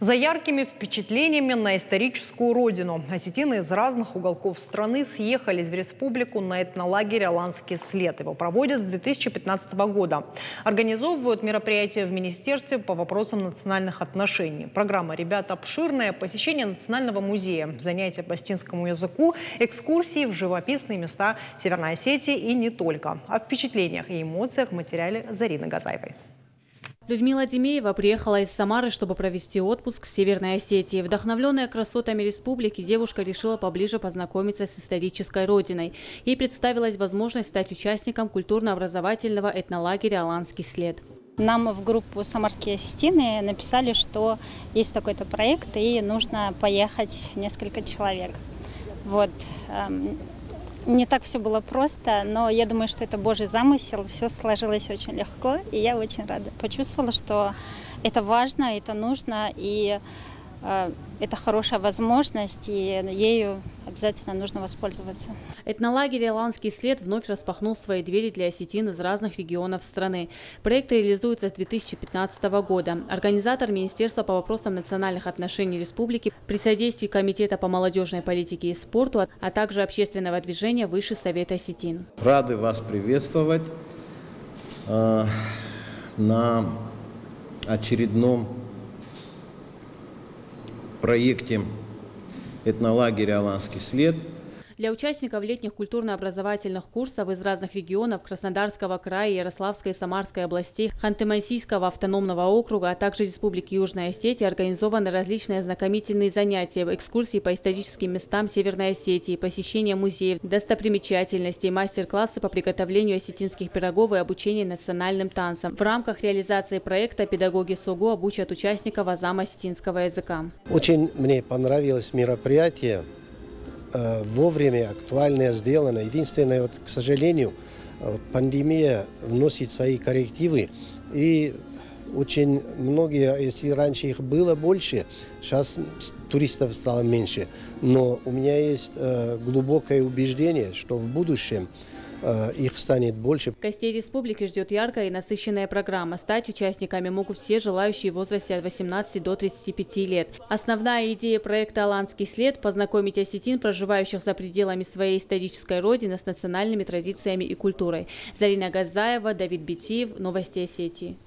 За яркими впечатлениями на историческую родину. Осетины из разных уголков страны съехались в республику на этнолагерь «Аланский след». Его проводят с 2015 года. Организовывают мероприятия в Министерстве по вопросам национальных отношений. Программа «Ребята» обширная. Посещение Национального музея, занятия по осетинскому языку, экскурсии в живописные места Северной Осетии и не только. О впечатлениях и эмоциях в материале Зарины Газаевой. Людмила Демеева приехала из Самары, чтобы провести отпуск в Северной Осетии. Вдохновленная красотами республики, девушка решила поближе познакомиться с исторической родиной. Ей представилась возможность стать участником культурно-образовательного этнолагеря «Аланский след». Нам в группу «Самарские осетины» написали, что есть такой-то проект и нужно поехать несколько человек. Вот. Не так все было просто, но я думаю, что это Божий замысел. Все сложилось очень легко, и я очень рада. Почувствовала, что это важно, это нужно, и это хорошая возможность, и ею обязательно нужно воспользоваться. Этнолагерь «Аланский след» вновь распахнул свои двери для осетин из разных регионов страны. Проект реализуется с 2015 года. Организатор Министерства по вопросам национальных отношений республики при содействии Комитета по молодежной политике и спорту, а также общественного движения «Высший совет осетин». Рады вас приветствовать на очередном проекте этнолагеря «Аланский след». Для участников летних культурно-образовательных курсов из разных регионов Краснодарского края, Ярославской и Самарской областей, Ханты-Мансийского автономного округа, а также Республики Южная Осетия организованы различные ознакомительные занятия, экскурсии по историческим местам Северной Осетии, посещение музеев, достопримечательностей, мастер-классы по приготовлению осетинских пирогов и обучение национальным танцам. В рамках реализации проекта педагоги СОГО обучат участников азам осетинского языка. Очень мне понравилось мероприятие. Вовремя актуальное сделано. Единственное, вот, к сожалению, пандемия вносит свои коррективы. И очень многие, если раньше их было больше, сейчас туристов стало меньше. Но у меня есть глубокое убеждение, что в будущем их станет больше. Гостей республики ждет яркая и насыщенная программа. Стать участниками могут все желающие в возрасте от 18 до 35 лет. Основная идея проекта «Аланский след» – познакомить осетин, проживающих за пределами своей исторической родины, с национальными традициями и культурой. Зарина Газаева, Давид Битиев, Новости Осетии.